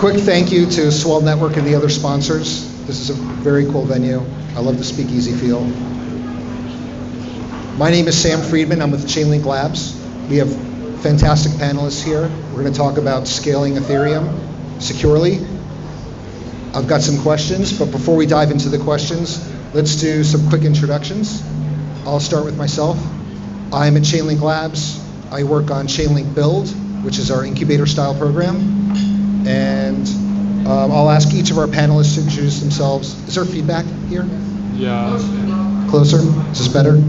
quick thank you to Swell Network and the other sponsors. This is a very cool venue. I love the speakeasy feel. My name is Sam Friedman. I'm with Chainlink Labs. We have fantastic panelists here. We're going to talk about scaling Ethereum securely. I've got some questions, but before we dive into the questions, let's do some quick introductions. I'll start with myself. I'm at Chainlink Labs. I work on Chainlink Build, which is our incubator style program. And I'll ask each of our panelists to introduce themselves. Is there feedback here? Yeah. Closer? Is this better?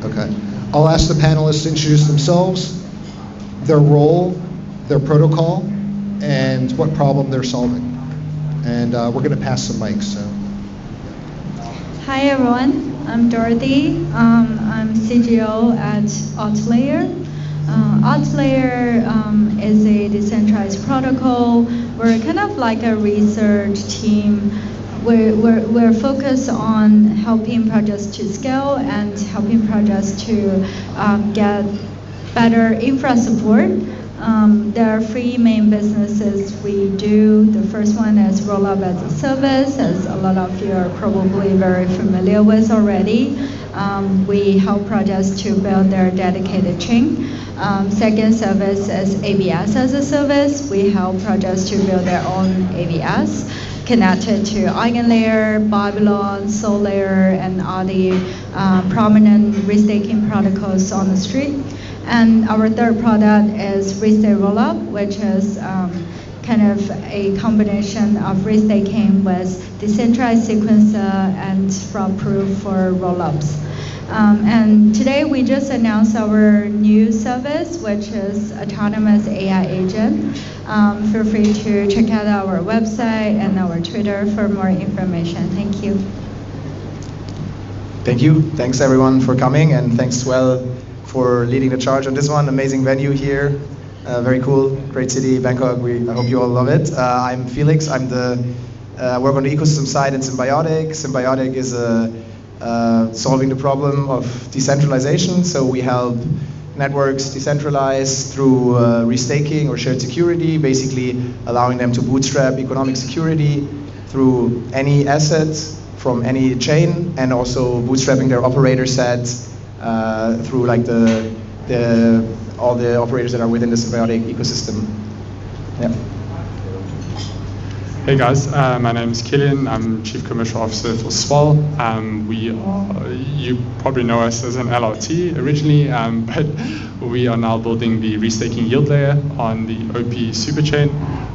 Okay. I'll ask the panelists to introduce themselves, their role, their protocol, and what problem they're solving. And we're going to pass some mics. So. Hi everyone, I'm Dorothy. I'm CGO at Altlayer. Altlayer is a decentralized protocol. We're kind of like a research team. We're focused on helping projects to scale and helping projects to get better infra support. There are three main businesses we do. The first one is Rollup as a service, as a lot of you are probably very familiar with already. We help projects to build their dedicated chain. Second service is ABS as a service. We help projects to build their own ABS connected to EigenLayer, Babylon, SolLayer, and all the prominent restaking protocols on the street. And our third product is Restate Rollup, which is kind of a combination of restaking with decentralized sequencer and fraud proof for rollups. And today we just announced our new service, which is Autonomous AI Agent. Feel free to check out our website and our Twitter for more information. Thank you. Thank you. Thanks everyone for coming, and thanks Swell for leading the charge on this one. Amazing venue here. Very cool, great city, Bangkok. I hope you all love it. I'm Felix. I work on the ecosystem side in Symbiotic. Symbiotic is solving the problem of decentralization. So we help networks decentralize through restaking or shared security, basically allowing them to bootstrap economic security through any asset from any chain, and also bootstrapping their operator sets through like all the operators that are within the Symbiotic ecosystem. Yeah. Hey guys, my name is Killian. I'm Chief Commercial Officer for Swell. You probably know us as an LRT originally, but we are now building the restaking yield layer on the OP superchain.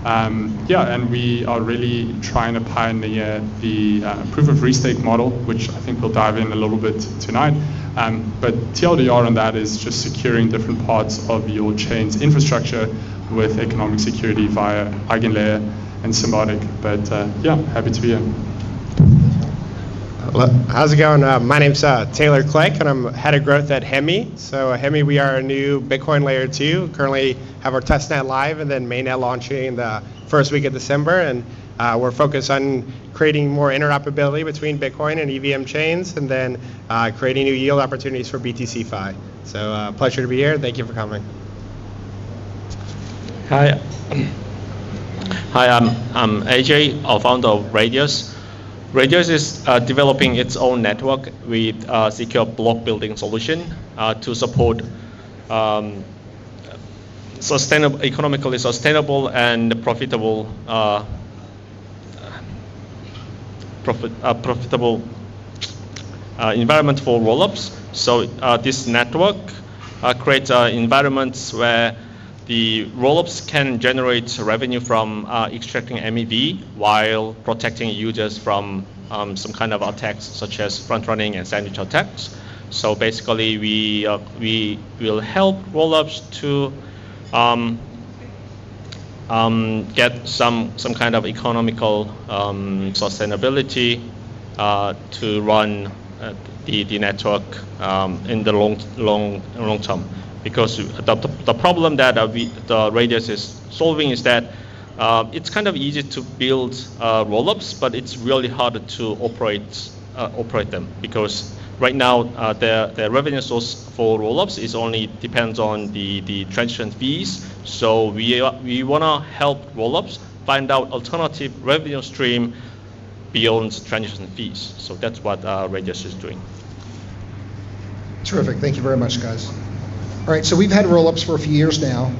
And we are really trying to pioneer the proof of restake model, which I think we'll dive in a little bit tonight. But TLDR on that is just securing different parts of your chain's infrastructure with economic security via EigenLayer and Symbiotic. But happy to be here. Hello. How's it going? My name's Taylor Click, and I'm head of growth at Hemi. So Hemi, we are a new Bitcoin layer 2. Currently have our testnet live, and then mainnet launching the first week of December. And we're focused on creating more interoperability between Bitcoin and EVM chains, and then creating new yield opportunities for BTC-Fi. So pleasure to be here. Thank you for coming. Hi, I'm AJ, founder of Radius. Radius is developing its own network with a secure block building solution to support economically sustainable and profitable environment for rollups. So this network creates environments where the rollups can generate revenue from extracting MEV while protecting users from some kind of attacks such as front-running and sandwich attacks. So basically, we will help rollups to get some kind of economical sustainability to run the network in the long term. Because the problem that the Radius is solving is that it's kind of easy to build rollups, but it's really hard to operate them, because right now the revenue source for rollups is only depends on the transaction fees. So we want to help rollups find out alternative revenue stream beyond transaction fees. So that's what Radius is doing. Terrific. Thank you very much, guys. All right, so we've had rollups for a few years now.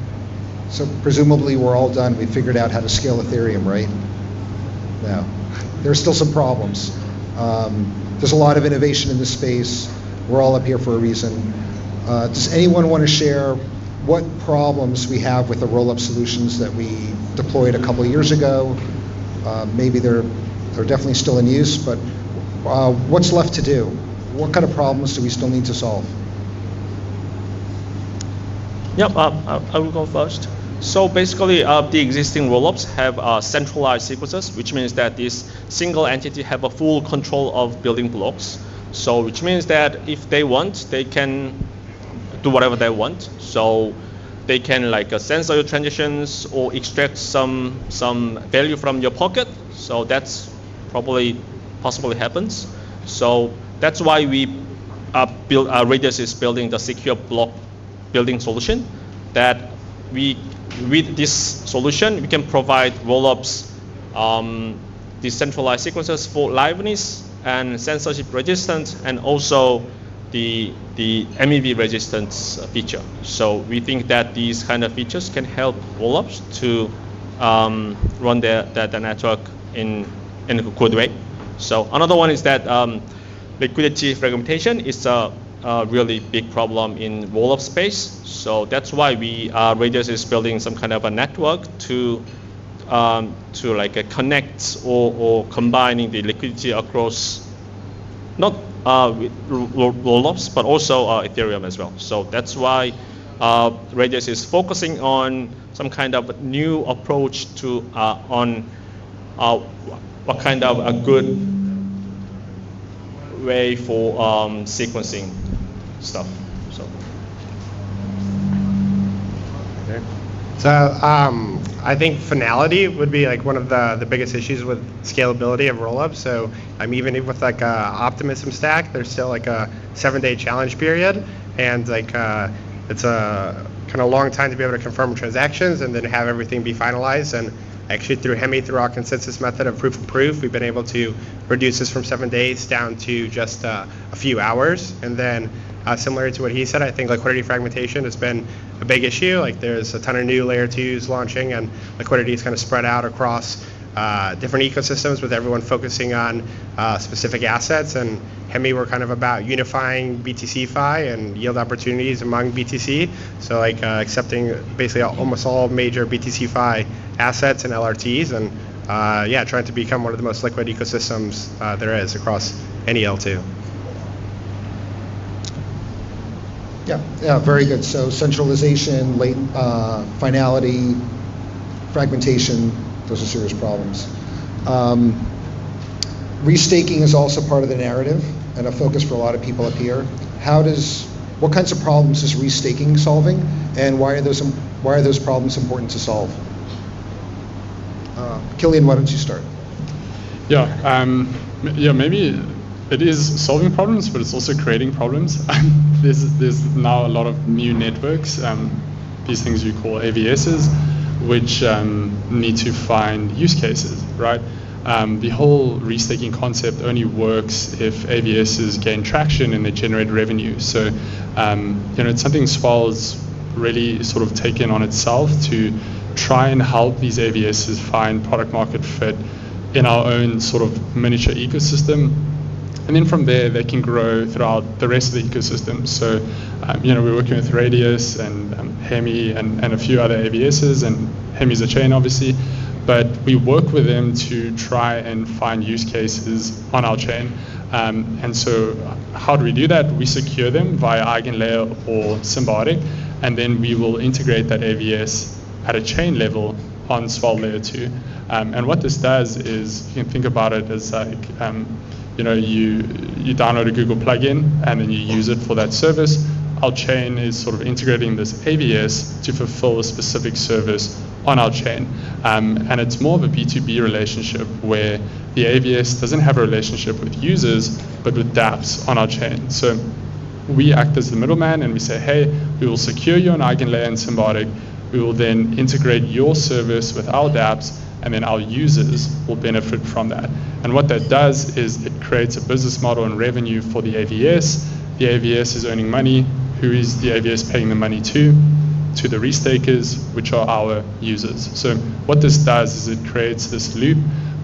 So presumably we're all done. We figured out how to scale Ethereum, right? No. There's still some problems. There's a lot of innovation in this space. We're all up here for a reason. Does anyone want to share what problems we have with the rollup solutions that we deployed a couple of years ago? Maybe they're definitely still in use, but what's left to do? What kind of problems do we still need to solve? Yep, I will go first. So basically, the existing rollups have centralized sequences, which means that this single entity have a full control of building blocks. So which means that if they want, they can do whatever they want. So they can like censor your transactions or extract some value from your pocket. So that's possibly happens. So that's why we Radius is building the secure block building solution. That with this solution we can provide rollups, decentralized sequences for liveness and censorship resistance, and also the MEV resistance feature. So we think that these kind of features can help rollups to run their network in a good way. So another one is that liquidity fragmentation is a really big problem in rollup space. So that's why Radius is building some kind of a network to like connect or combining the liquidity across not rollups but also Ethereum as well. So that's why Radius is focusing on some kind of new approach to what kind of a good way for sequencing stuff. So I think finality would be like one of the biggest issues with scalability of rollups. So even with like Optimism stack, there's still like a 7-day challenge period, and like it's a kind of long time to be able to confirm transactions and then have everything be finalized. And actually through Hemi, through our consensus method of proof of proof, we've been able to reduce this from 7 days down to just a few hours. And then similar to what he said, I think liquidity fragmentation has been a big issue. Like there's a ton of new layer 2s launching, and liquidity is kind of spread out across different ecosystems with everyone focusing on specific assets. And Hemi, we're kind of about unifying BTC-Fi and yield opportunities among BTC. So like accepting basically almost all major BTC-Fi assets and LRTs, and trying to become one of the most liquid ecosystems there is across any L2. Yeah, very good. So centralization, finality, fragmentation, those are serious problems. Restaking is also part of the narrative and a focus for a lot of people up here. What kinds of problems is restaking solving, and why are those problems important to solve? Killian, why don't you start? Maybe it is solving problems, but it's also creating problems. There's now a lot of new networks, these things you call AVSs, which need to find use cases, right? The whole restaking concept only works if AVSs gain traction and they generate revenue. So, it's something Swell's really sort of taken on itself to try and help these AVSs find product market fit in our own sort of miniature ecosystem. And then from there, they can grow throughout the rest of the ecosystem. So, we're working with Radius and Hemi and a few other AVSs, and Hemi's a chain, obviously. But we work with them to try and find use cases on our chain. And so how do we do that? We secure them via EigenLayer or Symbiotic, and then we will integrate that AVS at a chain level on Swell Layer 2. And what this does is, you can think about it as like, you download a Google plugin and then you use it for that service. Our chain is sort of integrating this AVS to fulfill a specific service on our chain. And it's more of a B2B relationship where the AVS doesn't have a relationship with users, but with dApps on our chain. So we act as the middleman and we say, hey, we will secure you on EigenLayer and Symbiotic. We will then integrate your service with our dApps, and then our users will benefit from that. And what that does is it creates a business model and revenue for the AVS. The AVS is earning money. Who is the AVS paying the money to? To the restakers, which are our users. So what this does is it creates this loop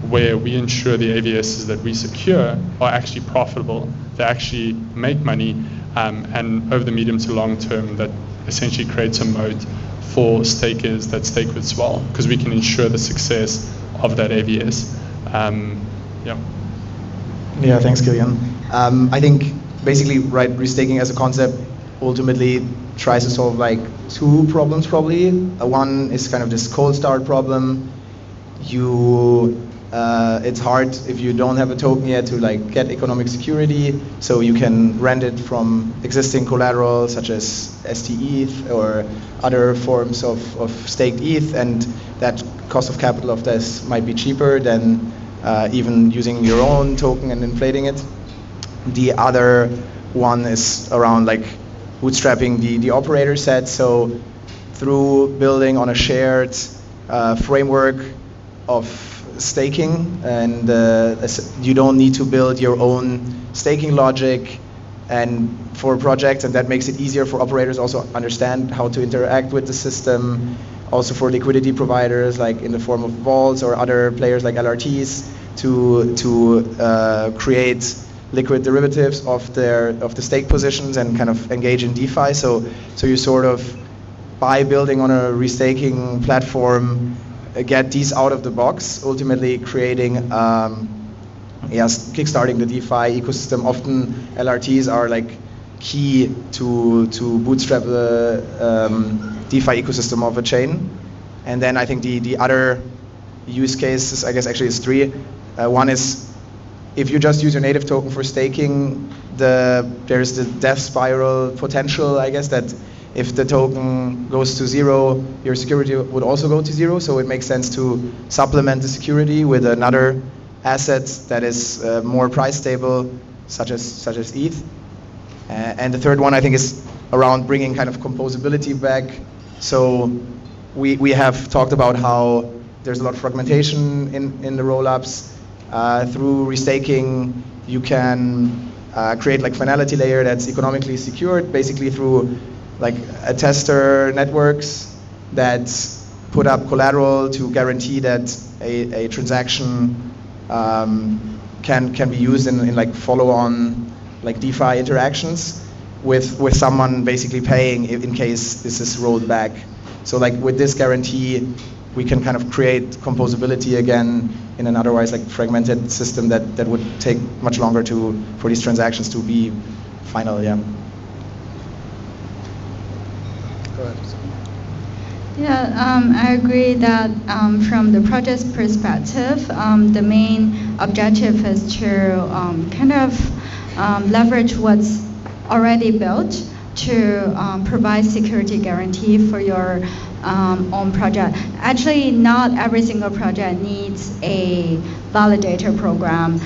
where we ensure the AVSs that we secure are actually profitable, they actually make money, and over the medium to long term, that essentially creates a moat for stakers that stake with Swell, because we can ensure the success of that AVS. Yeah, thanks, Kilian. I think basically, right, restaking as a concept ultimately tries to solve like two problems probably. One is kind of this cold start problem. It's hard if you don't have a token yet to like get economic security, so you can rent it from existing collateral such as STETH or other forms of staked ETH, and that cost of capital of this might be cheaper than even using your own token and inflating it. The other one is around like bootstrapping the operator set, so through building on a shared framework of staking, and you don't need to build your own staking logic and for projects, and that makes it easier for operators also understand how to interact with the system, also for liquidity providers like in the form of vaults or other players like LRTs to create liquid derivatives of the stake positions and kind of engage in DeFi. So you sort of, by building on a restaking platform, get these out of the box, ultimately creating, kickstarting the DeFi ecosystem. Often LRTs are like key to bootstrap the DeFi ecosystem of a chain. And then I think the other use cases, I guess actually is three. One is, if you just use your native token for staking, there's the death spiral potential, I guess, that if the token goes to zero, your security would also go to zero. So it makes sense to supplement the security with another asset that is more price stable, such as ETH. And the third one, I think, is around bringing kind of composability back. So we have talked about how there's a lot of fragmentation in the rollups. Through restaking, you can create like finality layer that's economically secured, basically through like a tester networks that put up collateral to guarantee that a transaction can be used in like follow-on like DeFi interactions with someone basically paying in case this is rolled back. So like with this guarantee, we can kind of create composability again in an otherwise like fragmented system that would take much longer for these transactions to be final. Yeah. Go ahead. Yeah, I agree that from the project's perspective, the main objective is to kind of leverage what's already built to provide security guarantee for your own project. Actually, not every single project needs a validator program.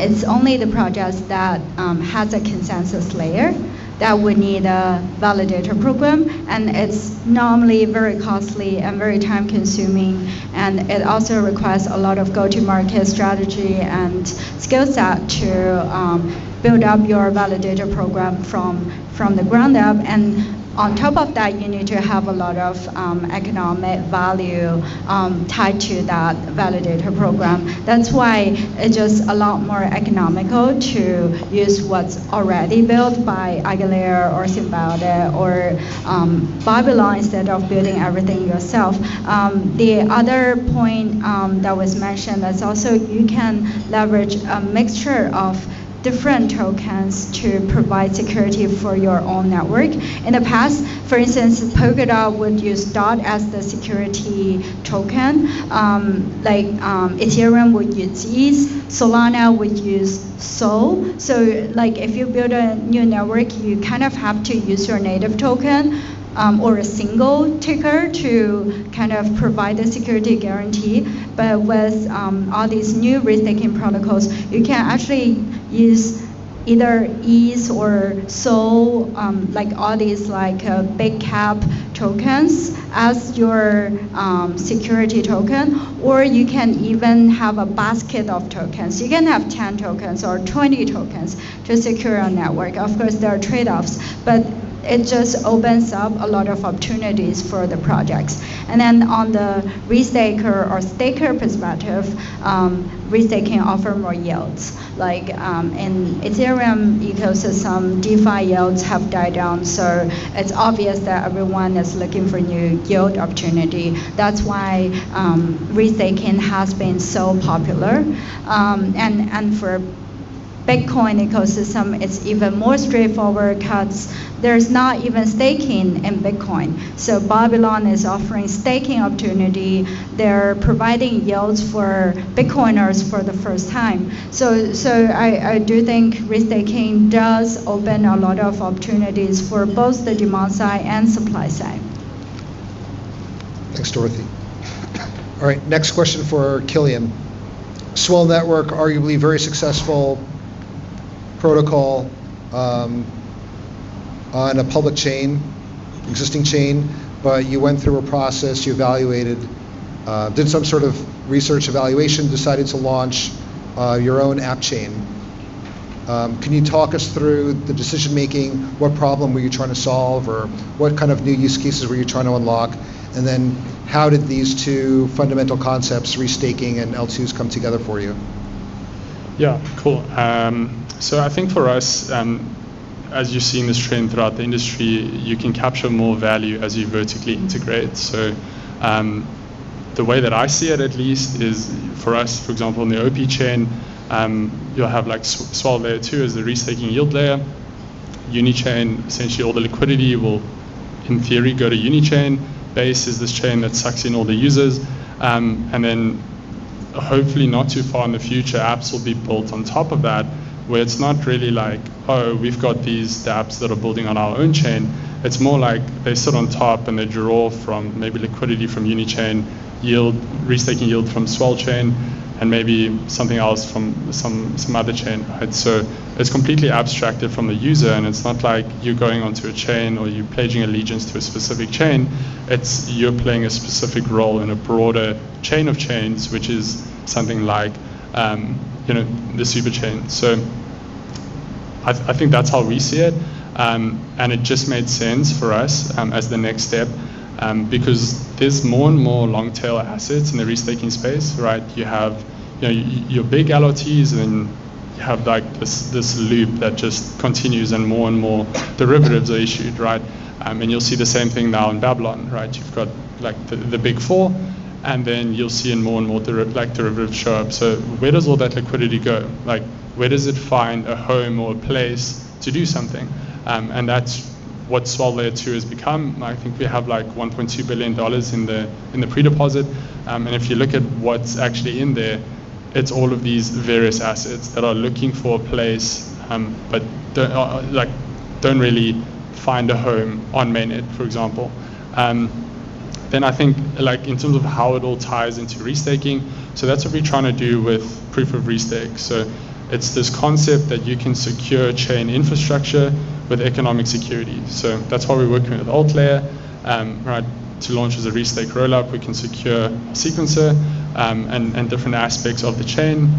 It's only the projects that has a consensus layer that would need a validator program, and it's normally very costly and very time consuming, and it also requires a lot of go-to-market strategy and skill set to build up your validator program from the ground up. And on top of that, you need to have a lot of economic value tied to that validator program. That's why it's just a lot more economical to use what's already built by Eigenlayer or Symbiotic or Babylon instead of building everything yourself. The other point that was mentioned is also you can leverage a mixture of different tokens to provide security for your own network. In the past, for instance, Polkadot would use DOT as the security token. Ethereum would use ETH, Solana would use SOL. So like if you build a new network, you kind of have to use your native token or a single ticker to kind of provide the security guarantee. But with all these new restaking protocols, you can actually use either ETH or SOL, like all these like big cap tokens as your security token, or you can even have a basket of tokens. You can have 10 tokens or 20 tokens to secure a network. Of course, there are trade-offs, but it just opens up a lot of opportunities for the projects. And then on the restaker or staker perspective, restaking offer more yields. Like in Ethereum ecosystem, DeFi yields have died down, so it's obvious that everyone is looking for new yield opportunity. That's why restaking has been so popular. And for Bitcoin ecosystem, it's even more straightforward because there's not even staking in Bitcoin. So Babylon is offering staking opportunity. They're providing yields for Bitcoiners for the first time. So I do think restaking does open a lot of opportunities for both the demand side and supply side. Thanks, Dorothy. All right, next question for Killian. Swell Network, arguably very successful protocol on a public chain, existing chain, but you went through a process, you evaluated, did some sort of research evaluation, decided to launch your own app chain. Can you talk us through the decision making? What problem were you trying to solve, or what kind of new use cases were you trying to unlock? And then how did these two fundamental concepts, restaking and L2s, come together for you? Yeah, cool. So I think for us, as you're seeing this trend throughout the industry, you can capture more value as you vertically integrate. So the way that I see it, at least, is for us, for example, in the OP chain, you'll have like Swell Layer 2 as the restaking yield layer. Unichain, essentially all the liquidity will, in theory, go to Unichain. Base is this chain that sucks in all the users. And then hopefully not too far in the future, apps will be built on top of that, where it's not really like, oh, we've got these apps that are building on our own chain. It's more like they sit on top and they draw from maybe liquidity from Unichain, yield, restaking yield from Swell chain, and maybe something else from some other chain, right? So it's completely abstracted from the user, and it's not like you're going onto a chain or you're pledging allegiance to a specific chain. It's you're playing a specific role in a broader chain of chains, which is something like the super chain. So I think that's how we see it, and it just made sense for us as the next step, because there's more and more long tail assets in the restaking space, right? You have your big LRTs, and then you have like this loop that just continues, and more derivatives are issued, right? And you'll see the same thing now in Babylon, right? You've got like the big four, and then you'll see in more and more derivatives show up. So where does all that liquidity go? Like, where does it find a home or a place to do something? And that's what Swell Layer 2 has become. I think we have like $1.2 billion in the pre-deposit. And if you look at what's actually in there, it's all of these various assets that are looking for a place, but don't really find a home on mainnet, for example. Then I think, like, in terms of how it all ties into restaking, so that's what we're trying to do with proof of restake. So it's this concept that you can secure chain infrastructure with economic security. So that's why we're working with AltLayer, right? To launch as a restake rollup, we can secure a sequencer and different aspects of the chain.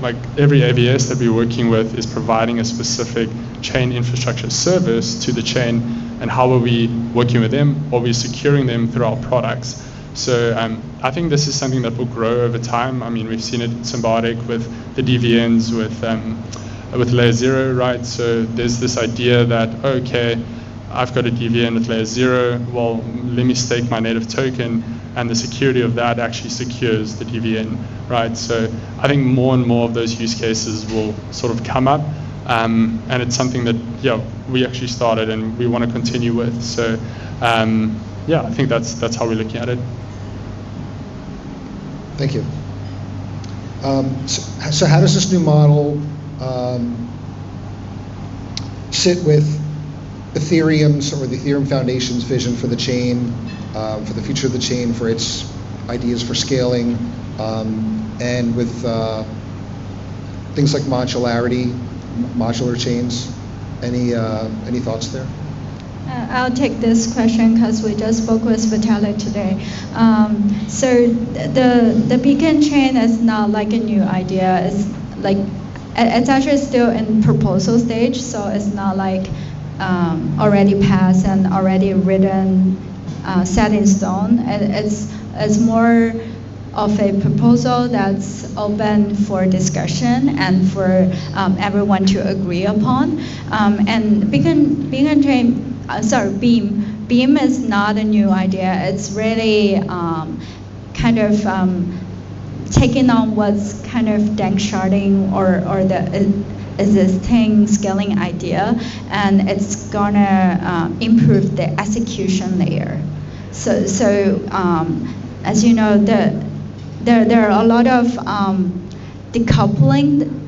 Like every AVS that we're working with is providing a specific chain infrastructure service to the chain. And how are we working with them? Or are we securing them through our products? So I think this is something that will grow over time. I mean, we've seen it symbiotic with the DVNs, with Layer 0, right? So there's this idea that, okay, I've got a DVN with Layer 0, well, let me stake my native token, and the security of that actually secures the DVN, right? So I think more and more of those use cases will sort of come up. And it's something that, we actually started and we want to continue with. So, I think that's how we're looking at it. Thank you. So how does this new model sit with Ethereum's or the Ethereum Foundation's vision for the chain, for the future of the chain, for its ideas for scaling, and with things like modularity? modular chains. Any thoughts there? I'll take this question because we just spoke with Vitalik today. So the beacon chain is not like a new idea. It's actually still in proposal stage, so it's not like already passed and already written, set in stone. It's more of a proposal that's open for discussion and for everyone to agree upon. And beacon chain. Beam is not a new idea. It's really kind of taking on what's kind of dank sharding or the existing scaling idea, and it's gonna improve the execution layer. So as you know, there are a lot of decoupling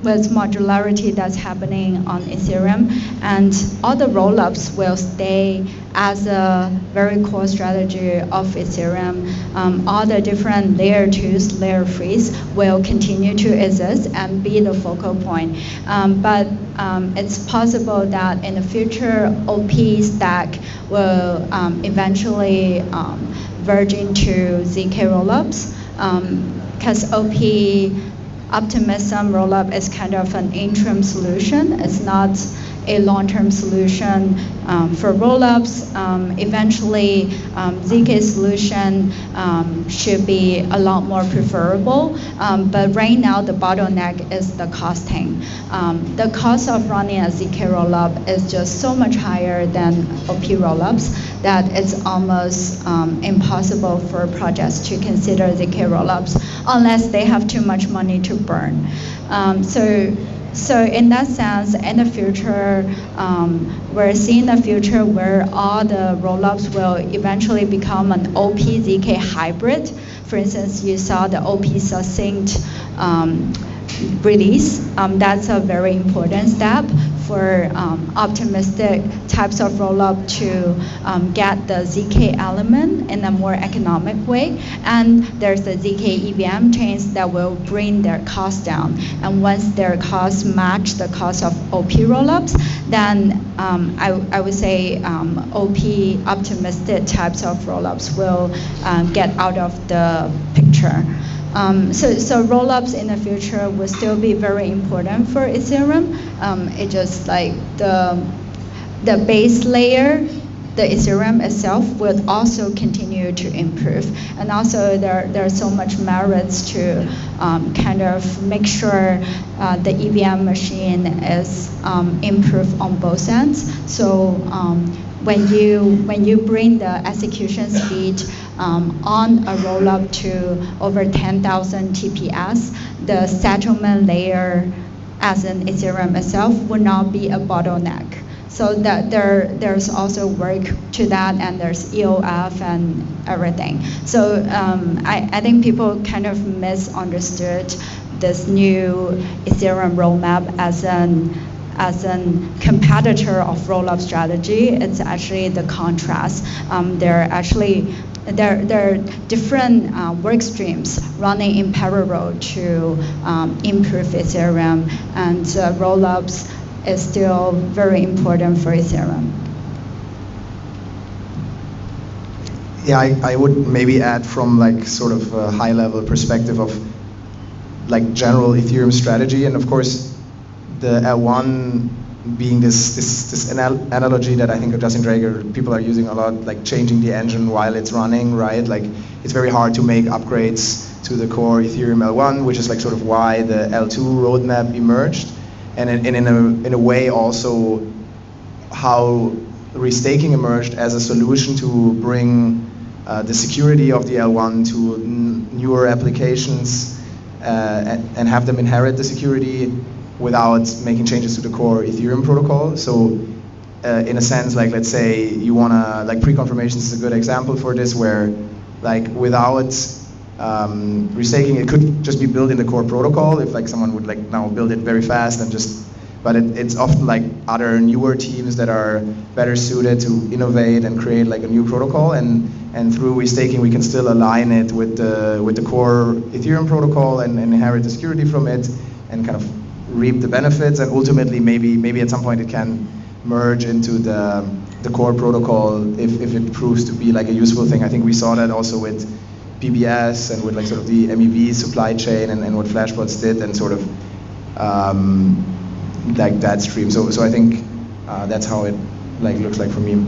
with modularity that's happening on Ethereum, and all the rollups will stay as a very core strategy of Ethereum. All the different layer 2s, layer 3s will continue to exist and be the focal point. But it's possible that in the future, OP stack will eventually verge into ZK rollups, because OP Optimism rollup is kind of an interim solution. It's not a long-term solution for rollups. Eventually, ZK solution should be a lot more preferable. But right now, the bottleneck is the costing. The cost of running a ZK rollup is just so much higher than OP rollups that it's almost impossible for projects to consider ZK rollups unless they have too much money to burn. So in that sense, in the future, we're seeing a future where all the rollups will eventually become an OP-ZK hybrid. For instance, you saw the OP succinct release. That's a very important step for optimistic types of rollup to get the ZK element in a more economic way. And there's the ZK EVM chains that will bring their costs down. And once their costs match the cost of OP rollups, then I would say OP optimistic types of rollups will get out of the picture. So rollups in the future will still be very important for Ethereum. It just like the base layer, the Ethereum itself will also continue to improve. And also there's so much merits to kind of make sure the EVM machine is improved on both ends. So when you bring the execution speed on a rollup to over 10,000 TPS, the settlement layer as in Ethereum itself would not be a bottleneck. So that there's also work to that, and there's EOF and everything. So I think people kind of misunderstood this new Ethereum roadmap as an competitor of rollup strategy. It's actually the contrast. There are different work streams running in parallel to improve Ethereum, and rollups is still very important for Ethereum. Yeah, I would maybe add from like sort of a high level perspective of like general Ethereum strategy, and of course the L1 being this analogy that I think Justin Drager people are using a lot, like changing the engine while it's running, right? Like it's very hard to make upgrades to the core Ethereum L1, which is like sort of why the L2 roadmap emerged, and in a way also how restaking emerged as a solution to bring the security of the L1 to newer applications and have them inherit the security without making changes to the core Ethereum protocol. So in a sense, like let's say you wanna, like pre-confirmation is a good example for this, where like without restaking, it could just be built in the core protocol if like someone would like now build it very fast and just, but it's often like other newer teams that are better suited to innovate and create like a new protocol, and through restaking we can still align it with the core Ethereum protocol and inherit the security from it, and kind of reap the benefits, and ultimately maybe at some point it can merge into the core protocol if it proves to be like a useful thing. I think we saw that also with PBS and with like sort of the MEV supply chain and what Flashbots did, and sort of like that stream. So I think that's how it like looks like for me.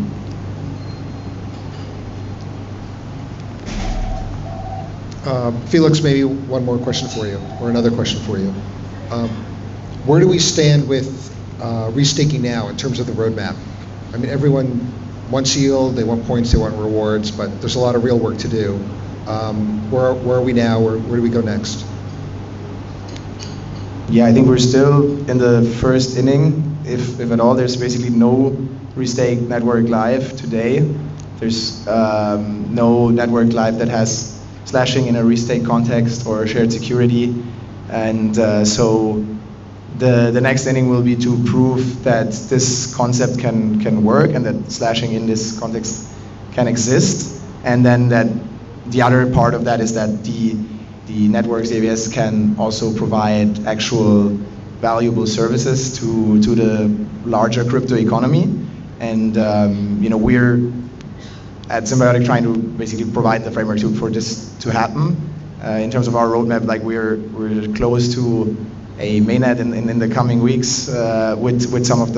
Felix, maybe one more question for you, or another question for you. Where do we stand with restaking now in terms of the roadmap? I mean, everyone wants yield, they want points, they want rewards, but there's a lot of real work to do. Where are we now? Where do we go next? Yeah, I think we're still in the first inning, if at all. There's basically no restake network live today. There's no network live that has slashing in a restake context or shared security. And so the next inning will be to prove that this concept can work and that slashing in this context can exist. And then that the other part of that is that the networks AWS can also provide actual valuable services to the larger crypto economy. And we're at Symbiotic trying to basically provide the framework for this to happen. In terms of our roadmap, like we're close to a mainnet in the coming weeks with some of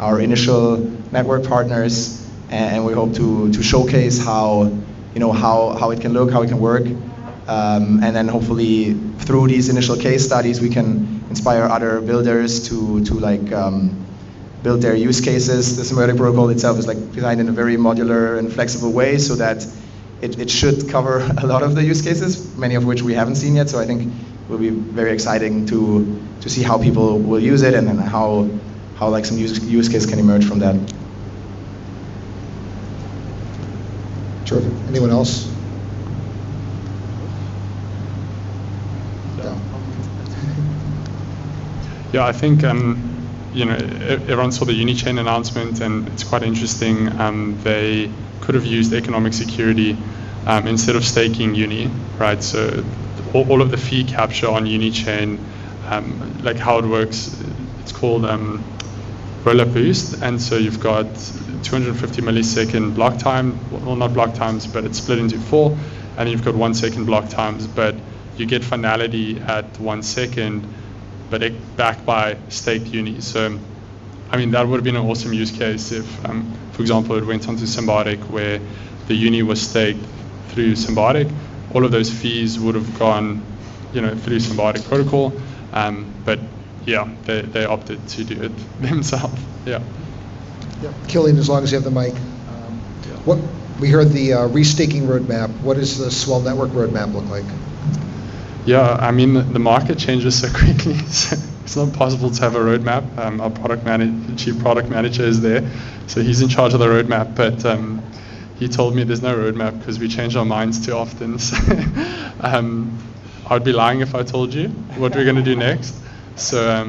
our initial network partners, and we hope to showcase how it can look, how it can work, and then hopefully through these initial case studies we can inspire other builders to build their use cases. The Symbiotic protocol itself is like designed in a very modular and flexible way, so that it should cover a lot of the use cases, many of which we haven't seen yet. So I think it will be very exciting to see how people will use it, and how like some use case can emerge from that. Terrific. Anyone else? No. Yeah, I think everyone saw the Unichain announcement, and it's quite interesting. They could have used economic security instead of staking Uni, right? So all of the fee capture on Unichain, like how it works, it's called Roller Boost, and so you've got 250 millisecond block time, well, not block times, but it's split into 4, and you've got 1 second block times, but you get finality at 1 second, but backed by staked Uni. So, I mean, that would have been an awesome use case if, for example, it went onto Symbiotic where the Uni was staked through Symbiotic. All of those fees would have gone, through Symbiotic protocol, but yeah, they opted to do it themselves. Yeah. Killian, as long as you have the mic. What we heard the restaking roadmap. What does the Swell Network roadmap look like? Yeah, I mean, the market changes so quickly. So it's not possible to have a roadmap. Our chief product manager is there, so he's in charge of the roadmap. But he told me there's no roadmap because we change our minds too often. So I'd be lying if I told you what we're going to do next. So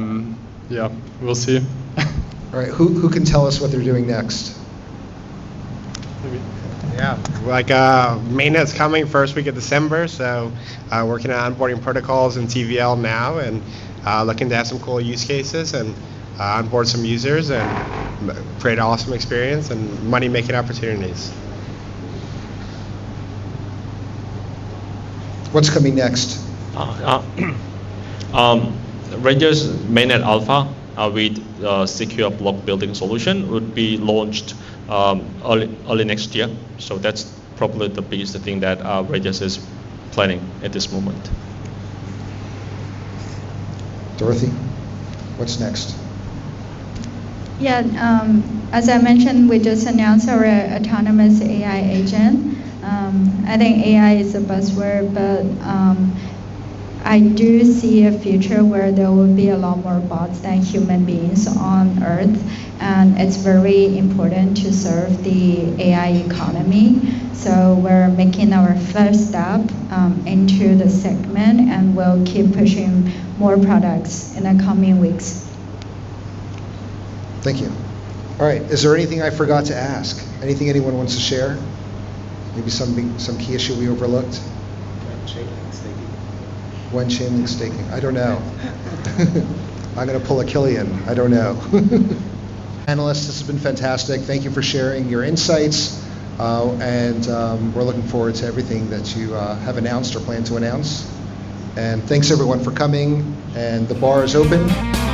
yeah, we'll see. All right, who can tell us what they're doing next? Yeah, like mainnet's coming first week of December, so working on onboarding protocols in TVL now, and looking to have some cool use cases and onboard some users and create an awesome experience and money-making opportunities. What's coming next? Ranger's mainnet alpha with secure block building solution would be launched early next year. So that's probably the biggest thing that Radius is planning at this moment. Dorothy, what's next? Yeah, as I mentioned, we just announced our autonomous AI agent. I think AI is a buzzword, but I do see a future where there will be a lot more bots than human beings on Earth, and it's very important to serve the AI economy. So we're making our first step into the segment, and we'll keep pushing more products in the coming weeks. Thank you. All right, is there anything I forgot to ask? Anything anyone wants to share? Maybe some key issue we overlooked? When Chainlink staking? I don't know. I'm going to pull a Killian. I don't know. Panelists, this has been fantastic. Thank you for sharing your insights. And we're looking forward to everything that you have announced or plan to announce. And thanks everyone for coming. And the bar is open.